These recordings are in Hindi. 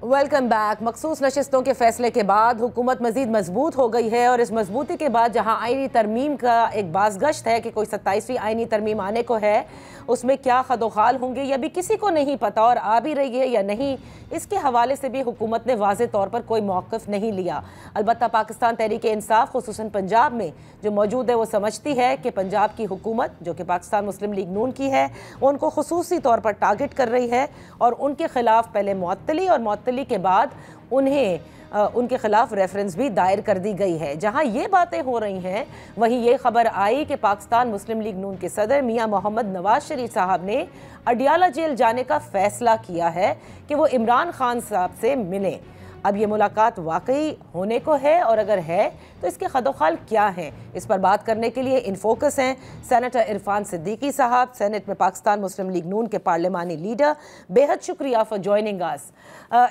Welcome back. मखसूस नशिस्तों के फैसले के बाद हुकूमत मजीद मजबूत हो गई है और इस मजबूती के बाद जहां आईनी तरमीम का एक बाज़गश्त है कि कोई 27वीं आईनी तरमीम आने को है, उसमें क्या खदोखाल होंगे यह भी किसी को नहीं पता और आ भी रही है या नहीं, इसके हवाले से भी हुकूमत ने वाज़े तौर पर कोई मौक़िफ़ नहीं लिया। अलबत्ता पाकिस्तान तहरीक इंसाफ खुसूसन पंजाब में जो मौजूद है वो समझती है कि पंजाब की हुकूमत जो कि पाकिस्तान मुस्लिम लीग नून की है वो उनको खुसूसी तौर पर टारगेट कर रही है और उनके खिलाफ पहले मुअत्तली और मुअत्तली के बाद उन्हें उनके खिलाफ रेफरेंस भी दायर कर दी गई है। जहां ये बातें हो रही हैं वहीं ये खबर आई कि पाकिस्तान मुस्लिम लीग नून के सदर मियां मोहम्मद नवाज शरीफ साहब ने अडियाला जेल जाने का फैसला किया है कि वो इमरान खान साहब से मिलें। अब ये मुलाकात वाकई होने को है और अगर है तो इसके खदोखाल क्या हैं, इस पर बात करने के लिए इन फोकस हैं सेनेटर इरफान सिद्दीकी साहब, सेनेट में पाकिस्तान मुस्लिम लीग नून के पार्लिमानी लीडर। बेहद शुक्रिया फॉर जॉइनिंग अस।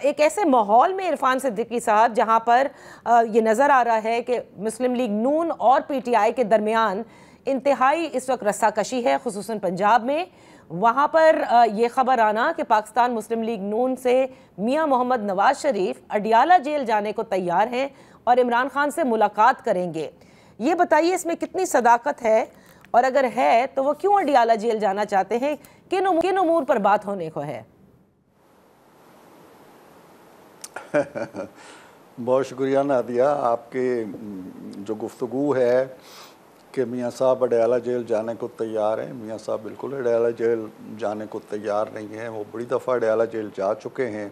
एक ऐसे माहौल में इरफान सिद्दीकी साहब जहां पर ये नज़र आ रहा है कि मुस्लिम लीग नून और PTI के दरमियान इंतहाई इस वक्त रस्साकशी है खुसूसन पंजाब में, वहाँ पर ये ख़बर आना कि पाकिस्तान मुस्लिम लीग नून से मियां मोहम्मद नवाज शरीफ अडियाला जेल जाने को तैयार हैं और इमरान खान से मुलाकात करेंगे। ये बताइए इसमें कितनी सदाकत है और अगर है तो वो क्यों अडियाला जेल जाना चाहते हैं, किन उमूर पर बात होने को है? बहुत शुक्रिया नादिया, आपके जो गुफ्तगू है कि मियाँ साहब अडियाला जेल जाने को तैयार हैं। मियाँ साहब बिल्कुल अडियाला जेल जाने को तैयार नहीं हैं। वो बड़ी दफ़ा अडियाला जेल जा चुके हैं,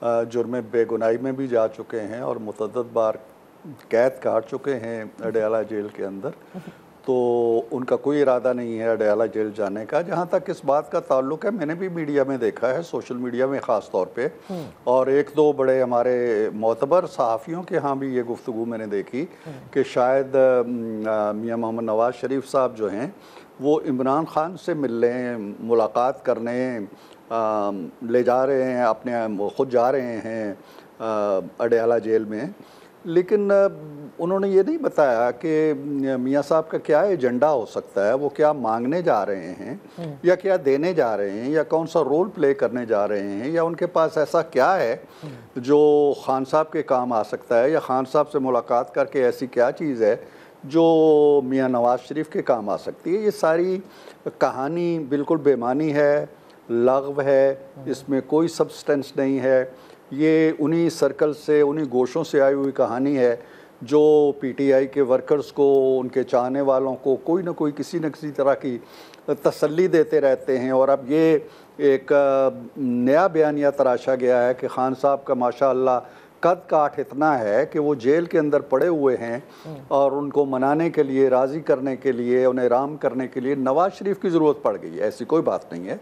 जुर्म बेगुनाही में भी जा चुके हैं और मुतअद्दिद बार कैद काट चुके हैं अडियाला जेल के अंदर। तो उनका कोई इरादा नहीं है अडियाला जेल जाने का। जहाँ तक इस बात का ताल्लुक़ है, मैंने भी मीडिया में देखा है, सोशल मीडिया में ख़ास तौर पे, और एक दो बड़े हमारे मोतबर सहाफ़ियों के यहाँ भी ये गुफ्तगू मैंने देखी कि शायद मियाँ मोहम्मद नवाज शरीफ साहब जो हैं वो इमरान खान से मिलने, मुलाकात करने ले जा रहे हैं, अपने खुद जा रहे हैं अडियाला जेल में। लेकिन उन्होंने ये नहीं बताया कि मियाँ साहब का क्या एजेंडा हो सकता है, वो क्या मांगने जा रहे हैं या क्या देने जा रहे हैं या कौन सा रोल प्ले करने जा रहे हैं, या उनके पास ऐसा क्या है जो खान साहब के काम आ सकता है, या खान साहब से मुलाकात करके ऐसी क्या चीज़ है जो मियाँ नवाज शरीफ के काम आ सकती है। ये सारी कहानी बिल्कुल बेमानी है, लग़्व है, इसमें कोई सब्सटेंस नहीं है। ये उन्हीं सर्कल से, उन्हीं गोशों से आई हुई कहानी है जो PTI के वर्कर्स को, उनके चाहने वालों को कोई ना कोई किसी न किसी तरह की तसल्ली देते रहते हैं। और अब ये एक नया बयानिया तराशा गया है कि खान साहब का माशाअल्लाह कद काठ इतना है कि वो जेल के अंदर पड़े हुए हैं और उनको मनाने के लिए, राज़ी करने के लिए, उन्हें राम करने के लिए नवाज शरीफ की ज़रूरत पड़ गई है। ऐसी कोई बात नहीं है।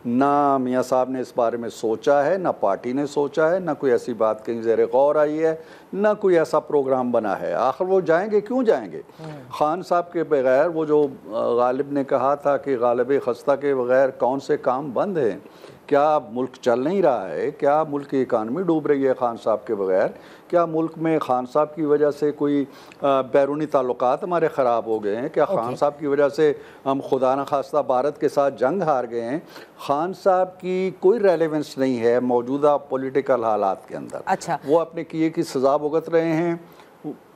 ना मियाँ साहब ने इस बारे में सोचा है, ना पार्टी ने सोचा है, ना कोई ऐसी बात कहीं ज़ेर गौर आई है, ना कोई ऐसा प्रोग्राम बना है। आखिर वो जाएंगे क्यों जाएंगे? खान साहब के बगैर, वो जो गालिब ने कहा था कि गालिब खस्ता के बगैर कौन से काम बंद हैं, क्या मुल्क चल नहीं रहा है? क्या मुल्क की इकानमी डूब रही है खान साहब के बगैर? क्या मुल्क में खान साहब की वजह से कोई बैरूनी ताल्लुकात हमारे ख़राब हो गए हैं? क्या खान साहब की वजह से हम खुदा न खास्ता भारत के साथ जंग हार गए हैं? खान साहब की कोई रेलेवेंस नहीं है मौजूदा पॉलिटिकल हालात के अंदर। अच्छा, वो अपने किए की सज़ा भुगत रहे हैं,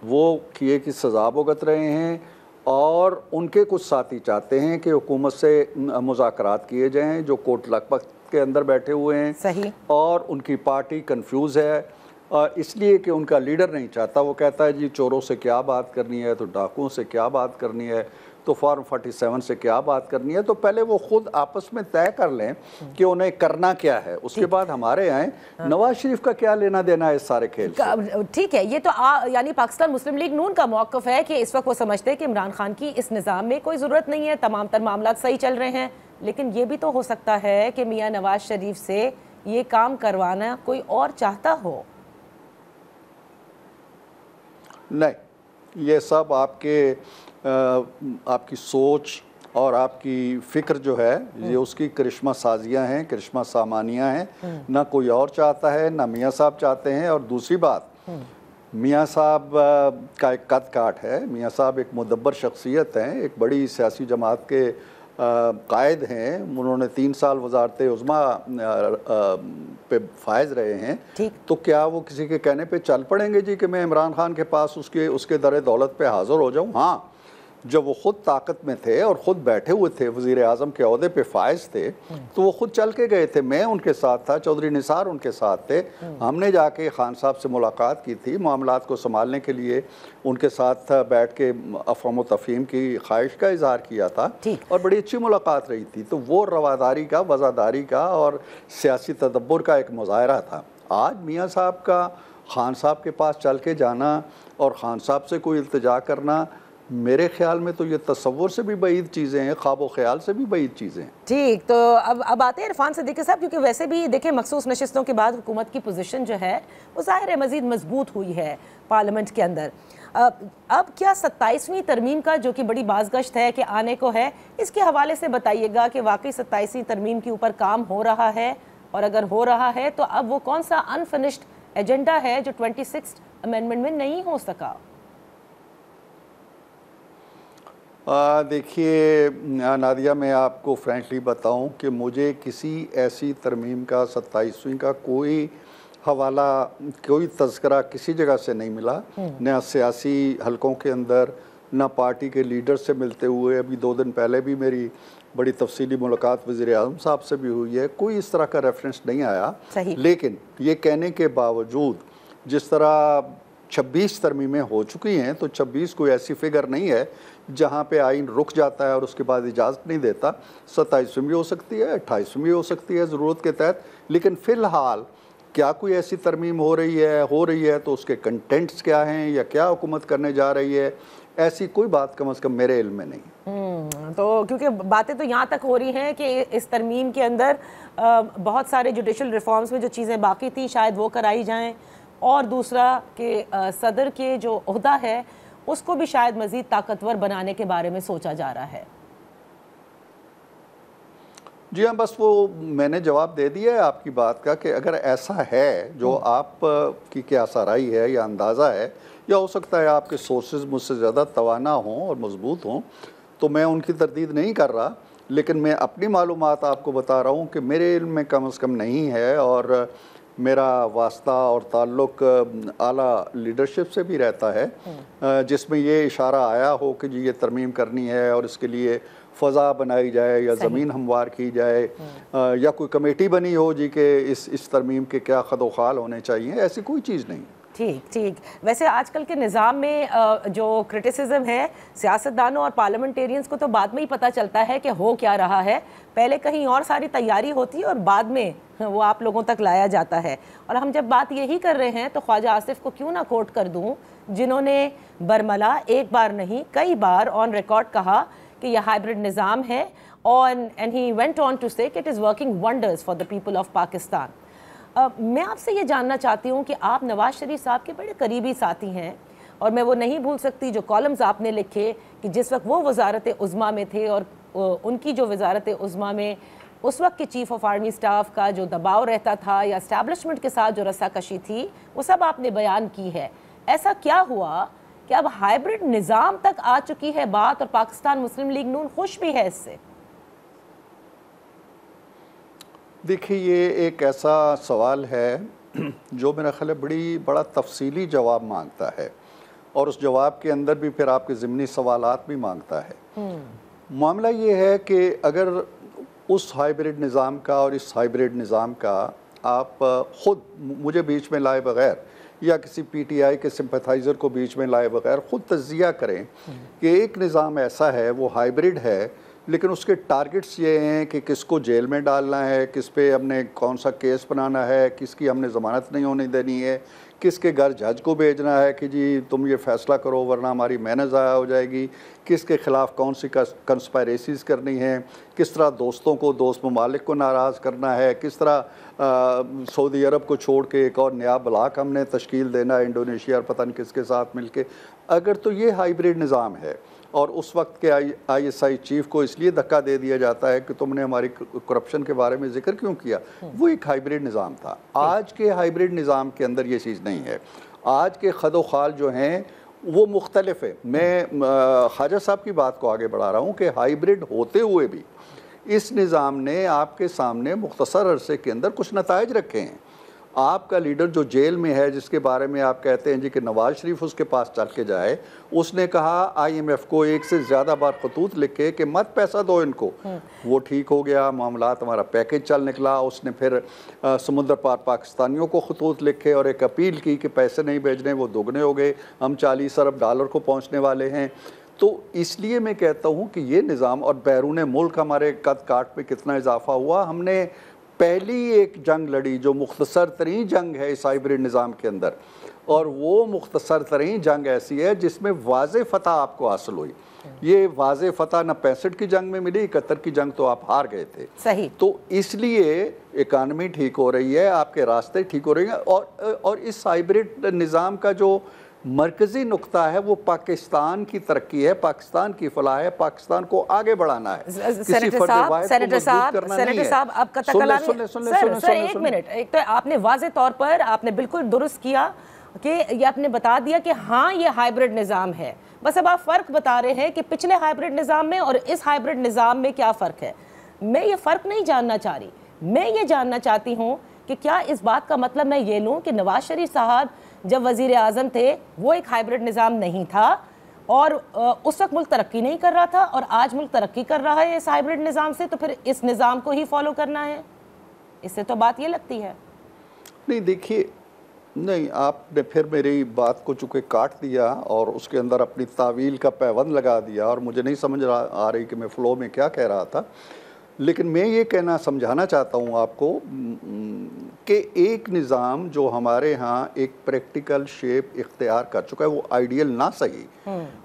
वो किए की सज़ा भुगत रहे हैं और उनके कुछ साथी चाहते हैं कि हुकूमत से मुज़ाकरात किए जाएँ जो कोट लखपत के अंदर बैठे हुए हैं। सही। और उनकी पार्टी कंफ्यूज है इसलिए कि उनका लीडर नहीं चाहता। वो कहता है जी चोरों से क्या बात करनी है, तो डाकुओं से क्या बात करनी है, तो फॉर्म 47 से क्या बात करनी है। तो पहले वो खुद आपस में तय कर लें कि उन्हें करना क्या है, उसके बाद हमारे आए। नवाज शरीफ का क्या लेना देना है इस सारे खेल से? ठीक है, ये तो यानी पाकिस्तान मुस्लिम लीग नून का मौक़िफ़ है कि इस वक्त वो समझते हैं कि इमरान खान की इस निज़ाम में कोई ज़रूरत नहीं है, तमाम तर मामला सही चल रहे हैं। लेकिन ये भी तो हो सकता है कि मियाँ नवाज शरीफ से ये काम करवाना कोई और चाहता हो। नहीं, ये सब आपकी सोच और आपकी फ़िक्र जो है ये उसकी करिश्मा साजियाँ हैं, करिश्मा सामानियाँ हैं। ना कोई और चाहता है, ना मियाँ साहब चाहते हैं। और दूसरी बात, मियाँ साहब का एक कद काठ है। मियाँ साहब एक मुदब्बर शख्सियत हैं, एक बड़ी सियासी जमात के कायद हैं, उन्होंने 3 साल वजारत उज़्मा पे फायज रहे हैं, तो क्या वो किसी के कहने पे चल पड़ेंगे जी कि मैं इमरान खान के पास उसके दर दौलत पे हाज़िर हो जाऊँ? हाँ, जब वो ख़ुद ताकत में थे और ख़ुद बैठे हुए थे, वज़ीर आज़म के ओहदे पे फायज थे, तो वो ख़ुद चल के गए थे। मैं उनके साथ था, चौधरी निसार उनके साथ थे। हमने जाके खान साहब से मुलाकात की थी, मामलात को संभालने के लिए उनके साथ बैठ के अफ़हम व तफ़हीम की ख्वाहिश का इज़हार किया था और बड़ी अच्छी मुलाकात रही थी। तो वो रवादारी का, वज़ादारी का और सियासी तदब्बुर का एक मुज़ाहरा था। आज मियाँ साहब का खान साहब के पास चल के जाना और खान साहब से कोई इल्तिजा करना, मेरे ख्याल में तो ये तसव्वुर से भी बईद चीज़ें हैं, ख्वाब ख्याल से भी बईद चीज़ें हैं। ठीक, तो अब आते हैं इरफान सिद्दीकी साहब, क्योंकि वैसे भी देखिए मखसूस नशिस्तों के बाद हुकूमत की पोजीशन जो है वो ज़ाहिर है मज़ीद मजबूत हुई है पार्लियामेंट के अंदर। अब क्या 27वीं तरमीम का जो कि बड़ी बाज़गश्त है कि आने को है, इसके हवाले से बताइएगा कि वाकई 27वीं तरमीम के ऊपर काम हो रहा है, और अगर हो रहा है तो अब वो कौन सा अनफिनिश्ड एजेंडा है जो 26th अमेंडमेंट में नहीं हो सका? देखिए नादिया, मैं आपको फ्रेंकली बताऊं कि मुझे किसी ऐसी तरमीम का 27वीं का कोई हवाला, कोई तज़किरा किसी जगह से नहीं मिला, न सियासी हलकों के अंदर, न पार्टी के लीडर से मिलते हुए। अभी 2 दिन पहले भी मेरी बड़ी तफसीली मुलाकात वज़ीर आज़म साहब से भी हुई है, कोई इस तरह का रेफरेंस नहीं आया। लेकिन ये कहने के बावजूद जिस तरह 26 तरमीमें हो चुकी हैं, तो 26 कोई ऐसी फिगर नहीं है जहाँ पे आइन रुक जाता है और उसके बाद इजाज़त नहीं देता। 27वीं भी हो सकती है, 28वीं भी हो सकती है ज़रूरत के तहत। लेकिन फ़िलहाल क्या कोई ऐसी तरमीम हो रही है तो उसके कंटेंट्स क्या हैं या क्या हुकूमत करने जा रही है, ऐसी कोई बात कम अज़ कम मेरे इल्म में नहीं। तो क्योंकि बातें तो यहाँ तक हो रही हैं कि इस तरमीम के अंदर बहुत सारे जुडिशल रिफॉर्म्स में जो चीज़ें बाकी थी शायद वो कराई जाएँ, और दूसरा कि सदर के जो ओहदा है उसको भी शायद मज़ीद ताकतवर बनाने के बारे में सोचा जा रहा है। जी हाँ, बस वो मैंने जवाब दे दिया है आपकी बात का कि अगर ऐसा है जो आप की क्या सराई है या अंदाज़ा है, या हो सकता है आपके सोर्सेज मुझसे ज़्यादा तवाना हों और मजबूत हों, तो मैं उनकी तरदीद नहीं कर रहा, लेकिन मैं अपनी मालूमात आपको बता रहा हूँ कि मेरे इल्म में कम अज़ कम नहीं है। और मेरा वास्ता और ताल्लुक़ आला लीडरशिप से भी रहता है जिसमें ये इशारा आया हो कि जी ये तरमीम करनी है और इसके लिए फ़ज़ा बनाई जाए या ज़मीन हमवार की जाए, या कोई कमेटी बनी हो जी कि इस तरमीम के क्या खदोखाल होने चाहिए, ऐसी कोई चीज़ नहीं। ठीक। वैसे आजकल के निज़ाम में जो क्रिटिसिज्म है सियासतदानों और पार्लियामेंटेरियंस को तो बाद में ही पता चलता है कि हो क्या रहा है, पहले कहीं और सारी तैयारी होती है और बाद में वो आप लोगों तक लाया जाता है। और हम जब बात यही कर रहे हैं तो ख्वाजा आसिफ को क्यों ना कोट कर दूं, जिन्होंने बरमला एक बार नहीं कई बार ऑन रिकॉर्ड कहा कि यह हाइब्रिड निज़ाम है, और and he went on to say it is working wonders for the people of Pakistan. मैं आपसे ये जानना चाहती हूँ कि आप नवाज शरीफ साहब के बड़े करीबी साथी हैं, और मैं वो नहीं भूल सकती जो कॉलम्स आपने लिखे कि जिस वक्त वो वजारत उज़्मा में थे और उनकी जो वजारत उज़्मा में उस वक्त के चीफ ऑफ आर्मी स्टाफ का जो दबाव रहता था या एस्टैब्लिशमेंट के साथ जो रस्साकशी थी, वो सब आपने बयान की है। ऐसा क्या हुआ कि अब हाइब्रिड निज़ाम तक आ चुकी है बात, और पाकिस्तान मुस्लिम लीग नून खुश भी है इससे? देखिए, ये एक ऐसा सवाल है जो मेरा ख्याल है बड़ा तफसीली जवाब मांगता है, और उस जवाब के अंदर भी फिर आपके ज़िमनी सवालात भी मांगता है। मामला ये है कि अगर उस हाइब्रिड निज़ाम का और इस हाइब्रिड निज़ाम का आप ख़ुद मुझे बीच में लाए बग़ैर या किसी PTI के सिंपैथाइज़र को बीच में लाए बग़ैर ख़ुद तज्ज़िया करें कि एक निज़ाम ऐसा है, वो हाइब्रिड है, लेकिन उसके टारगेट्स ये हैं कि किसको जेल में डालना है, किस पे हमने कौन सा केस बनाना है, किसकी हमने ज़मानत नहीं होने देनी है, किसके घर जज को भेजना है कि जी तुम ये फ़ैसला करो वरना हमारी मेहनत ज़ाया हो जाएगी, किसके ख़िलाफ़ कौन सी कंस्पायरेसीज़ करनी है, किस तरह दोस्तों को, दोस्त ममालिक को नाराज़ करना है, किस तरह सऊदी अरब को छोड़ के एक और नया ब्लॉक हमने तश्कील देना है इंडोनेशिया और पता नहीं किसके साथ मिल के। अगर तो ये हाइब्रिड निज़ाम है, और उस वक्त के ISI चीफ को इसलिए धक्का दे दिया जाता है कि तुमने हमारी करप्शन के बारे में जिक्र क्यों किया, वो एक हाइब्रिड निज़ाम था। आज के हाइब्रिड निज़ाम के अंदर ये चीज़ नहीं है। आज के खदोखाल जो हैं वो मुख्तलिफ है। मैं ख्वाजा साहब की बात को आगे बढ़ा रहा हूँ कि हाइब्रिड होते हुए भी इस निज़ाम ने आपके सामने मुख्तसर अरसे के अंदर कुछ नताइज रखे हैं। आपका लीडर जो जेल में है, जिसके बारे में आप कहते हैं जी कि नवाज शरीफ उसके पास चल के जाए, उसने कहा IMF को एक से ज़्यादा बार खतूत लिखे कि मत पैसा दो इनको। वो ठीक हो गया, मामला हमारा पैकेज चल निकला। उसने फिर समुद्र पार पाकिस्तानियों को खतूत लिखे और एक अपील की कि पैसे नहीं भेजने, वो दोगुने हो गए, हम 40 अरब डॉलर को पहुँचने वाले हैं। तो इसलिए मैं कहता हूँ कि ये निज़ाम और बैरून मुल्क हमारे कद काट में कितना इजाफा हुआ। हमने पहली एक जंग लड़ी जो मुख्तसर तरीन जंग है इस हाइब्रिड निज़ाम के अंदर, और वो मुख्तसर तरीन जंग ऐसी है जिसमें वाज़े फ़तह आपको हासिल हुई। ये वाज़े फ़तह न 65 की जंग में मिली, 71 की जंग तो आप हार गए थे। सही। तो इसलिए इकानमी ठीक हो रही है, आपके रास्ते ठीक हो रही हैं, और इस हाइब्रिड निज़ाम का जो मरकज़ी नुक्ता है वो पाकिस्तान की तरक्की है, पाकिस्तान की फलाह है, पाकिस्तान को आगे बढ़ाना है। सेनेटर साहब आप सर एक मिनट, एक तो आपने वाज़े तौर पर आपने बिल्कुल दुरुस्त किया कि ये आपने बता दिया कि हाँ ये हाइब्रिड निज़ाम है, बस अब आप फ़र्क बता रहे हैं कि पिछले हाइब्रिड निज़ाम में और इस हाइब्रिड निज़ाम में क्या फ़र्क है। मैं ये फ़र्क नहीं जानना चाह रही, मैं ये जानना चाहती हूँ कि क्या इस बात का मतलब मैं ये लूँ कि नवाज शरीफ साहब जब वज़ीर आज़म थे वो एक हाइब्रिड निज़ाम नहीं था और उस वक्त मुल्क तरक्की नहीं कर रहा था, और आज मुल्क तरक्की कर रहा है इस हाइब्रिड निज़ाम से, तो फिर इस निज़ाम को ही फॉलो करना है? इससे तो बात ये लगती है। नहीं देखिए, नहीं, आपने फिर मेरी बात को चूँकि काट दिया और उसके अंदर अपनी तावील का पैबंद लगा दिया, और मुझे नहीं समझ आ रही कि मैं फ़्लो में क्या कह रहा था। लेकिन मैं ये कहना समझाना चाहता हूँ आपको कि एक निज़ाम जो हमारे यहाँ एक प्रैक्टिकल शेप इख्तियार कर चुका है, वो आइडियल ना सही,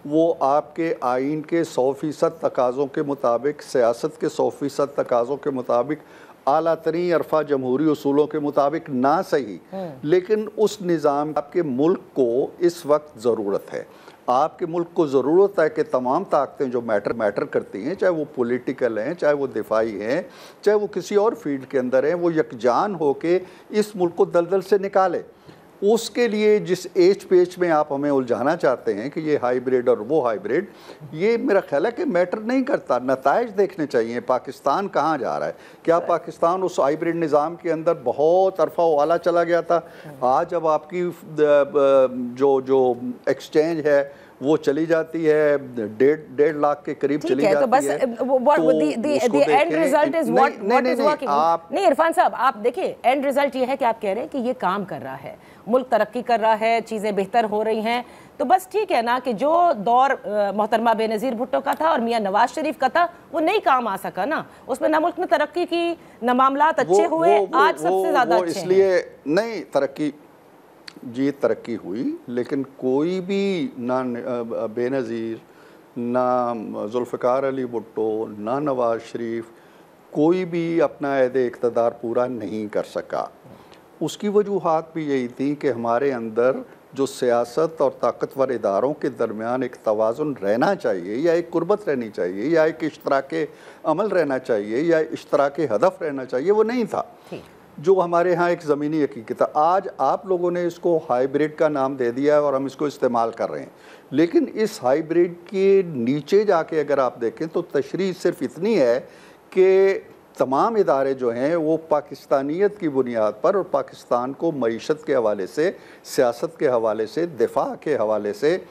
वो आपके आइन के 100% तकाज़ों के मुताबिक, सियासत के 100% तकाज़ों के मुताबिक, आला तरीन अरफा जमहूरी उसूलों के मुताबिक ना सही, लेकिन उस निज़ाम आपके मुल्क को इस वक्त ज़रूरत है। आपके मुल्क को ज़रूरत है कि तमाम ताकतें जो मैटर करती हैं, चाहे वो पॉलिटिकल हैं, चाहे वो दिफाई हैं, चाहे वो किसी और फील्ड के अंदर हैं, वो यकजान हो के इस मुल्क को दलदल से निकाले। उसके लिए जिस एज पेच में आप हमें उलझाना चाहते हैं कि ये हाइब्रिड और वो हाइब्रिड, ये मेरा ख्याल है कि मैटर नहीं करता। नताइज देखने चाहिए, पाकिस्तान कहाँ जा रहा है। क्या पाकिस्तान उस हाइब्रिड निज़ाम के अंदर बहुत अरफा वाला चला गया था? आज अब आपकी जो एक्सचेंज है वो चली जाती है 1.5 लाख के करीब चली जाती है। तो बस the end result is what is working। नहीं इरफान साहब, आप देखिए, एंड रिजल्ट ये है कि आप कह रहे हैं कि ये काम कर रहा है, मुल्क तरक्की कर रहा है, चीज़ें बेहतर हो रही हैं, तो बस ठीक है ना कि जो दौर मोहतरमा बेनज़ीर भुट्टो का था और मियाँ नवाज शरीफ का था वो नहीं काम आ सका ना, उसमें ना मुल्क में तरक्की की, ना मामलात अच्छे हुए, आज सबसे ज़्यादा अच्छे हैं। इसलिए नहीं तरक्की जी तरक्की हुई, लेकिन कोई भी ना बेनज़ीर, ना जुल्फ़िकार अली भुट्टो, ना नवाज शरीफ, कोई भी अपना अहद इक़्तिदार पूरा नहीं कर सका। उसकी वजूहात भी यही थी कि हमारे अंदर जो सियासत और ताकतवर इदारों के दरमियान एक तवाज़ुन रहना चाहिए, या एक कुर्बत रहनी चाहिए, या एक इश्तराके अमल रहना चाहिए, या इश्तराके हदफ रहना चाहिए, वो नहीं था, जो हमारे यहाँ एक ज़मीनी हकीकत है। आज आप लोगों ने इसको हाइब्रिड का नाम दे दिया है और हम इसको इस्तेमाल कर रहे हैं, लेकिन इस हाइब्रिड के नीचे जाके अगर आप देखें तो तशरीह सिर्फ इतनी है कि तमाम इदारे जो हैं वो पाकिस्तानियत की बुनियाद पर और पाकिस्तान को मईशत के हवाले से, सियासत के हवाले से, दिफा के हवाले से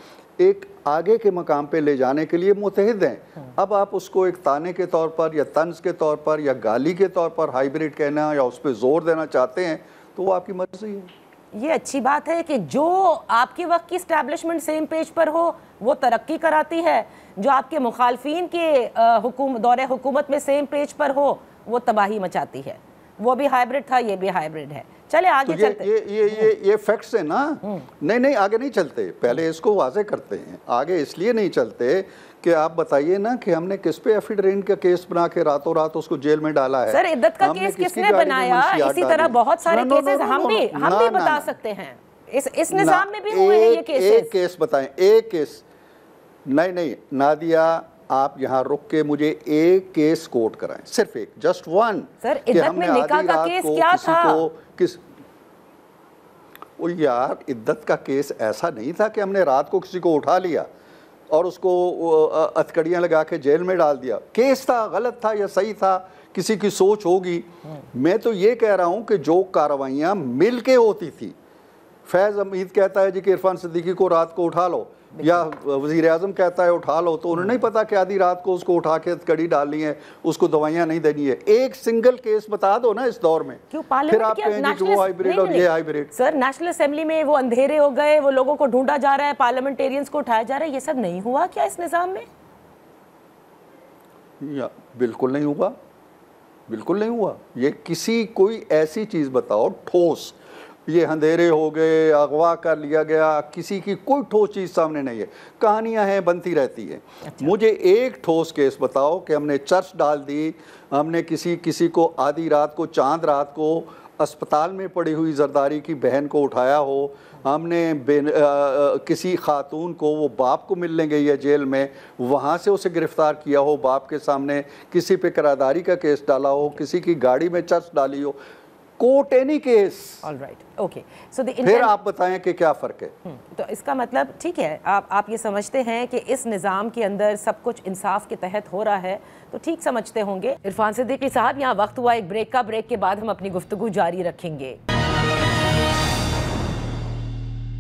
एक आगे के मकाम पे ले जाने के लिए मुतहिद हैं। अब आप उसको एक ताने के तौर पर या तंज के तौर पर या गाली के तौर पर हाइब्रिड कहना या उस पर जोर देना चाहते हैं तो वो आपकी मर्जी है। ये अच्छी बात है कि जो आपके वक्त की इस्टेब्लिशमेंट सेम पेज पर हो वो तरक्की कराती है, जो आपके मुखालफिन के दौरे हुकूमत में सेम पेज पर हो वो तबाही मचाती है। वो भी हाइब्रिड था, ये भी हाइब्रिड है। चले आगे तो चलते। ये फैक्ट्स है ना। नहीं आगे नहीं चलते, पहले इसको वाजे करते हैं। आगे इसलिए नहीं चलते कि आप बताइए ना कि हमने किस पे एफिड रेन का केस बना के रातों रात उसको जेल में डाला है। सर इद्दत का केस किसने बनाया? इसी तरह बहुत सारे केसेस हम भी बता सकते हैं। इस निजाम में भी हुए हैं ये केसेस। एक केस बताएं, एक केस। नहीं नादिया, आप यहाँ रुक के मुझे एक केस कोट कराएं, सिर्फ एक, जस्ट वन। सर इद्दत में निकाह का केस क्या था? वो यार, इद्दत का केस ऐसा नहीं था कि हमने रात को किसी को उठा लिया और उसको हथकड़ियाँ लगा के जेल में डाल दिया। केस था, गलत था या सही था, किसी की सोच होगी। मैं तो ये कह रहा हूँ कि जो कार्रवाइयाँ मिल के होती थी, फैज़ हमीद कहता है जी कि इरफान सिद्दीकी को रात को उठा लो, या वज़ीर आज़म कहता है उठा लो, तो उन्हें नहीं पता कि आधी रात को उसको उठा के कड़ी डालनी है, उसको दवाइयाँ नहीं देनी है। एक सिंगल केस बता दो ना इस दौर में, फिर आप कहेंगे कि वो हाइब्रिड और ये हाइब्रिड। सर, नेशनल असेंबली में वो अंधेरे हो गए, वो लोगों को ढूंढा जा रहा है, पार्लियामेंटेरियंस को उठाया जा रहा है, ये सब नहीं हुआ क्या इस निज़ाम में? या बिल्कुल नहीं हुआ, बिल्कुल नहीं हुआ। ये किसी कोई ऐसी चीज़ बताओ ठोस, ये अंधेरे हो गए, अगवा कर लिया गया, किसी की कोई ठोस चीज़ सामने नहीं है। कहानियां हैं, बनती रहती है। अच्छा। मुझे एक ठोस केस बताओ कि हमने चर्च डाल दी, हमने किसी को आधी रात को, चांद रात को अस्पताल में पड़ी हुई जरदारी की बहन को उठाया हो, हमने किसी खातून को, वो बाप को मिलने गई है जेल में, वहाँ से उसे गिरफ्तार किया हो बाप के सामने, किसी पे करारदारी का केस डाला हो, किसी की गाड़ी में चर्च डाली हो, court any case. Alright, okay. So फिर आप बताएं कि क्या फ़र्क है। तो इसका मतलब ठीक है, आप ये समझते हैं कि इस निज़ाम के अंदर सब कुछ इंसाफ के तहत हो रहा है, तो ठीक समझते होंगे। इरफान सिद्दीकी साहब, यहाँ वक्त हुआ एक ब्रेक का। ब्रेक के बाद हम अपनी गुफ्तगू जारी रखेंगे।